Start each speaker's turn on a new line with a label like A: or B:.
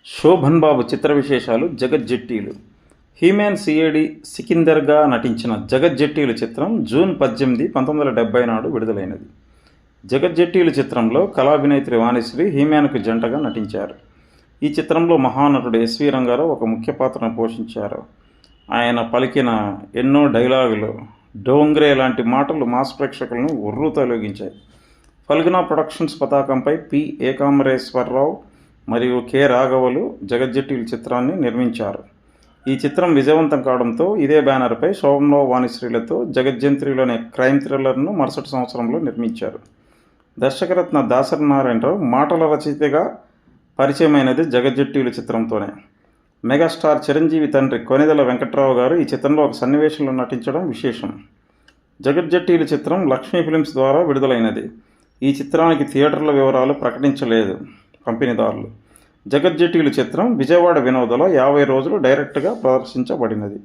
A: శోభన్ బాబు చిత్ర విశేషాలు జగజ్జెట్టీలు. He-Man CID సికిందర్గా నటించిన జగజ్జెట్టీలు చిత్రం జూన్ 18, 1970 నాడు విడుదలైనది. జగజ్జెట్టీలు చిత్రంలో కళాభినేత్రి వాణిశ్రీ హీమ్యాన్కు జంటగా నటించారు. ఈ చిత్రంలో మహానటుడు ఎస్వి రంగారావు ఒక ముఖ్య పాత్రను పోషించారు. ఆయన పలికిన ఎన్నో డైలాగులు, డోంగ్రే లాంటి మాటలు మాస్ ప్రేక్షకులను ఉర్రూతలొగించాయి. ఫల్గుణ ప్రొడక్షన్స్ పతాకంపై పి. ఏకాంబరేశ్వరరావు మరియు కె. రాఘవులు జగజ్జెట్టీలు చిత్రాన్ని నిర్మించారు. ఈ చిత్రం విజయవంతం కావడంతో ఇదే బ్యానర్పై శోభన్బాబు వాణిశ్రీలతో జగజ్జెట్టీలు అనే క్రైమ్ థ్రిల్లర్ను మరుసటి సంవత్సరంలో నిర్మించారు. దర్శకరత్న దాసరి నారాయణరావు మాటల రచయితగా పరిచయమైనది జగజ్జెట్టీలు చిత్రంతోనే. మెగాస్టార్ చిరంజీవి తండ్రి కొణిదెల వెంకట్రావు గారు ఈ చిత్రంలో ఒక సన్నివేశంలో నటించడం విశేషం. జగజ్జెట్టీలు చిత్రం లక్ష్మీ ఫిలిమ్స్ ద్వారా విడుదలైనది. ఈ చిత్రానికి థియేటర్ల వివరాలు ప్రకటించలేదు కంపెనీదారులు. జగజ్జెట్టీలు చిత్రం విజయవాడ వినోదలో 50 రోజులు డైరెక్ట్గా ప్రదర్శించబడినది.